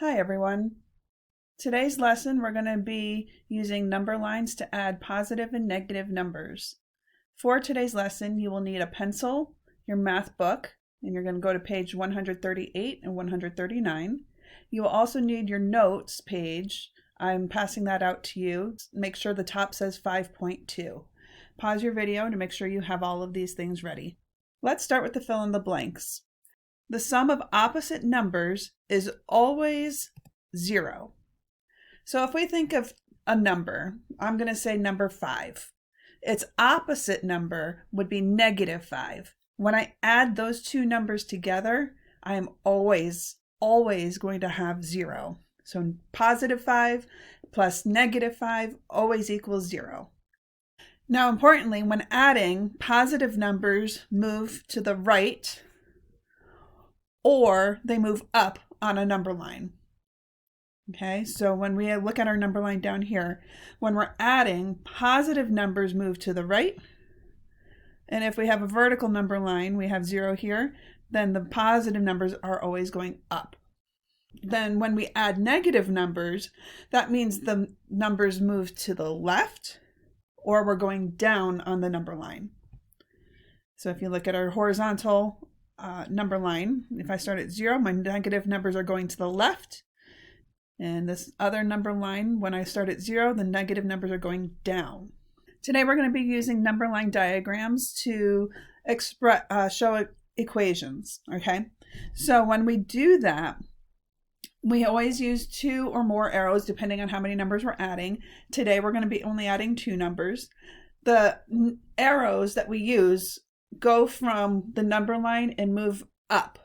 Hi everyone. Today's lesson we're going to be using number lines to add positive and negative numbers. For today's lesson you will need a pencil, your math book, and you're going to go to page 138 and 139. You will also need your notes page. I'm passing that out to you. Make sure the top says 5.2. Pause your video to make sure you have all of these things ready. Let's start with the fill in the blanks. The sum of opposite numbers is always 0. So if we think of a number, I'm going to say number 5. Its opposite number would be -5. When I add those two numbers together, I am always going to have 0. So +5 plus -5 always equals 0. Now importantly, when adding, positive numbers move to the right or they move up on a number line. Okay, so when we look at our number line down here, when we're adding, positive numbers move to the right. And if we have a vertical number line, we have 0 here, then the positive numbers are always going up. Then when we add negative numbers, that means the numbers move to the left or we're going down on the number line. So if you look at our horizontal number line, if I start at 0, my negative numbers are going to the left. And this other number line, when I start at 0, the negative numbers are going down. Today we're going to be using number line diagrams to show equations, okay? So when we do that, we always use 2 or more arrows depending on how many numbers we're adding. Today we're going to be only adding 2 numbers. The arrows that we use go from the number line and move up.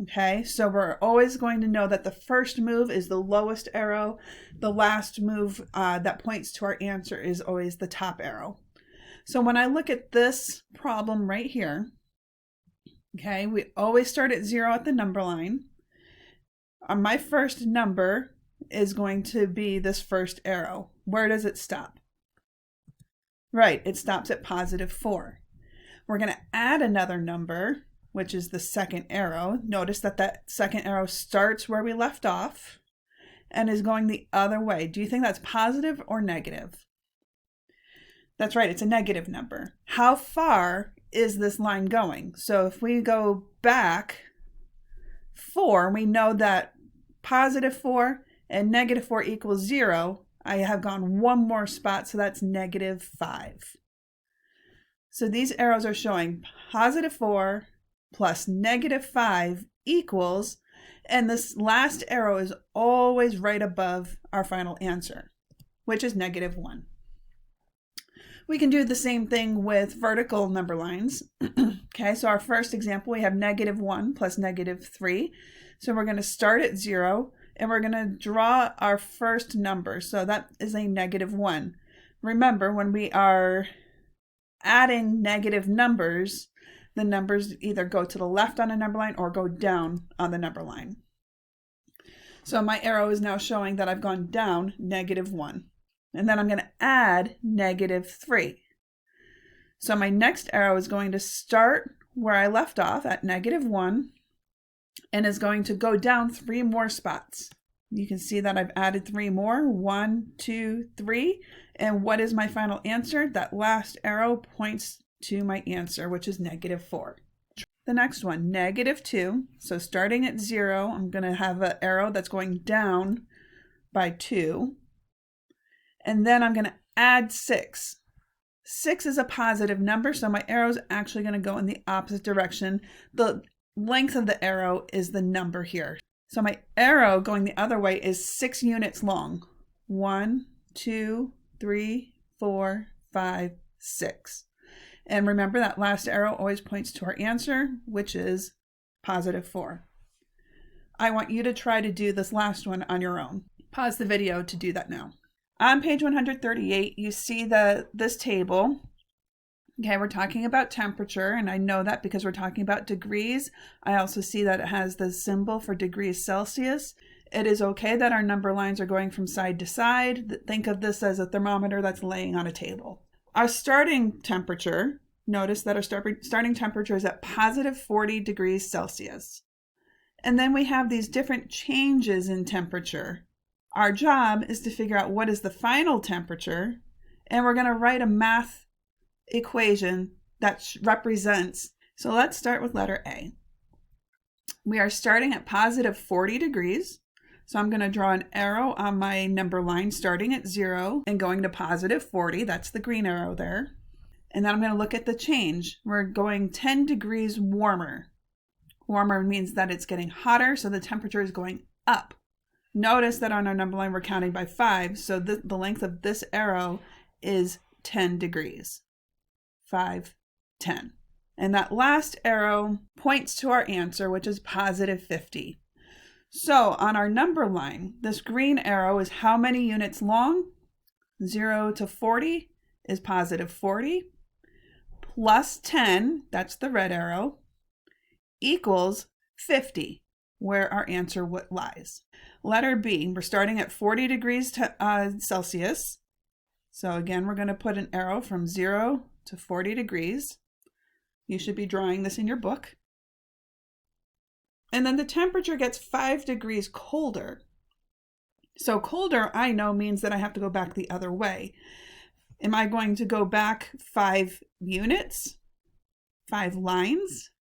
Okay, so we're always going to know that the first move is the lowest arrow. The last move that points to our answer is always the top arrow. So when I look at this problem right here, okay, we always start at 0 at the number line. My first number is going to be this first arrow. Where does it stop? Right, it stops at +4. We're going to add another number, which is the second arrow. Notice that that second arrow starts where we left off and is going the other way. Do you think that's positive or negative? That's right, it's a negative number. How far is this line going? So if we go back 4, we know that +4 and -4 equals 0. I have gone one more spot, so that's -5. So these arrows are showing +4 plus -5 equals, and this last arrow is always right above our final answer, which is -1. We can do the same thing with vertical number lines. Okay, so our first example, we have -1 plus -3. So we're going to start at 0 and we're going to draw our first number. So that is a -1. Remember, when we are adding negative numbers, the numbers either go to the left on a number line or go down on the number line. So my arrow is now showing that I've gone down -1. And then I'm going to add -3. So my next arrow is going to start where I left off at -1 and is going to go down 3 more spots. You can see that I've added 3 more. 1, 2, 3. And what is my final answer? That last arrow points to my answer, which is -4. The next one, -2. So starting at 0, I'm going to have an arrow that's going down by 2. And then I'm going to add 6. 6 is a positive number, so my arrow is actually going to go in the opposite direction. The length of the arrow is the number here. So my arrow going the other way is 6 units long. 1, 2, 3, 4, 5, 6. And remember that last arrow always points to our answer, which is +4. I want you to try to do this last one on your own. Pause the video to do that now. On page 138, you see this table. Okay, we're talking about temperature, and I know that because we're talking about degrees. I also see that it has the symbol for degrees Celsius. It is okay that our number lines are going from side to side. Think of this as a thermometer that's laying on a table. Our starting temperature, notice that our starting temperature is at +40 degrees Celsius. And then we have these different changes in temperature. Our job is to figure out what is the final temperature, and we're going to write a math equation that represents. So let's start with letter A. We are starting at positive 40 degrees. So I'm going to draw an arrow on my number line starting at 0 and going to positive 40. That's the green arrow there. And then I'm going to look at the change. We're going 10 degrees warmer. Warmer means that it's getting hotter, so the temperature is going up. Notice that on our number line we're counting by 5, so the length of this arrow is 10 degrees. 5, 10. And that last arrow points to our answer, which is positive 50. So on our number line, this green arrow is how many units long? 0 to 40 is positive 40, plus 10, that's the red arrow, equals 50, where our answer lies. Letter B, we're starting at 40 degrees Celsius. So again, we're going to put an arrow from 0 to 40 degrees. You should be drawing this in your book. And then the temperature gets 5 degrees colder. So colder, I know, means that I have to go back the other way. Am I going to go back 5 units? 5 lines?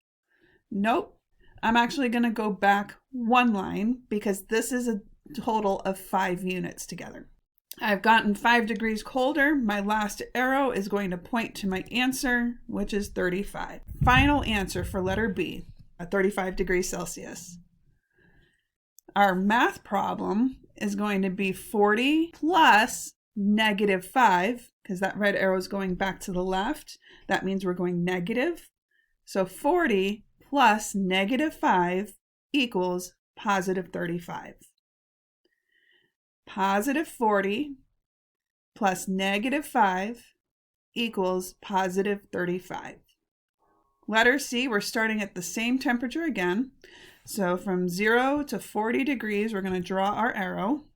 Nope. I'm actually going to go back 1 line because this is a total of 5 units together. I've gotten 5 degrees colder. My last arrow is going to point to my answer, which is 35. Final answer for letter B, 35 degrees Celsius. Our math problem is going to be 40 plus negative 5, because that red arrow is going back to the left. That means we're going negative. So 40 plus negative 5 equals positive 35. Positive 40 plus negative 5 equals positive 35. Letter C, we're starting at the same temperature again. So from 0 to 40 degrees, we're going to draw our arrow.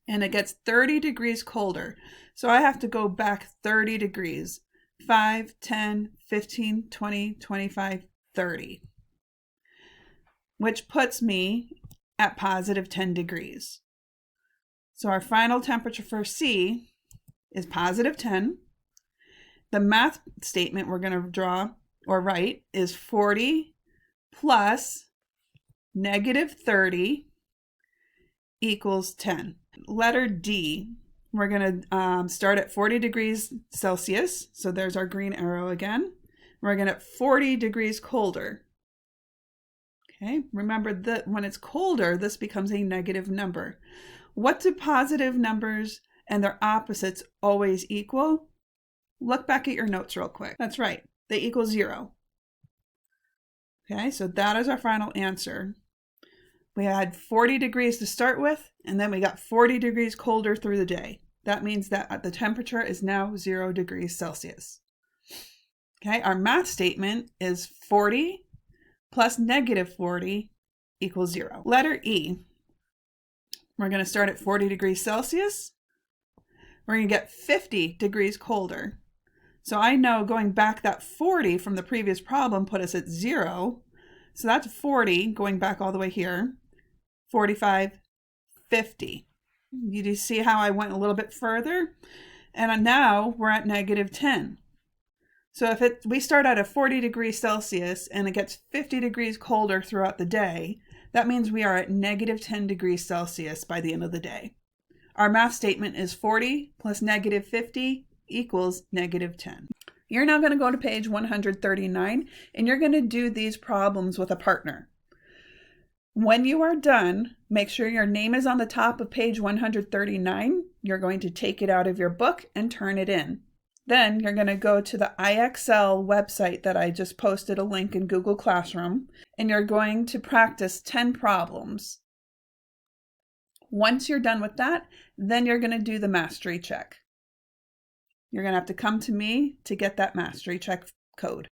And it gets 30 degrees colder. So I have to go back 30 degrees. 5, 10, 15, 20, 25, 30. Which puts me at positive 10 degrees. So our final temperature for C is positive 10. The math statement we're going to draw or write is 40 plus negative 30 equals 10. Letter D, we're going to start at 40 degrees Celsius. So there's our green arrow again. We're going to 40 degrees colder. Okay, remember that when it's colder, this becomes a negative number. What do positive numbers and their opposites always equal? Look back at your notes real quick. That's right, they equal 0. Okay, so that is our final answer. We had 40 degrees to start with, and then we got 40 degrees colder through the day. That means that the temperature is now 0 degrees Celsius. Okay, our math statement is 40 plus negative 40 equals 0. Letter E, we're going to start at 40 degrees Celsius. We're going to get 50 degrees colder. So I know going back that 40 from the previous problem put us at 0. So that's 40 going back all the way here. 45, 50. You do see how I went a little bit further? And now we're at negative 10. So if we start at a 40 degrees Celsius and it gets 50 degrees colder throughout the day, that means we are at negative 10 degrees Celsius by the end of the day. Our math statement is 40 plus negative 50 equals negative 10. You're now going to go to page 139 and you're going to do these problems with a partner. When you are done, make sure your name is on the top of page 139. You're going to take it out of your book and turn it in. Then you're going to go to the IXL website that I just posted a link in Google Classroom, and you're going to practice 10 problems. Once you're done with that, then you're going to do the mastery check. You're going to have to come to me to get that mastery check code.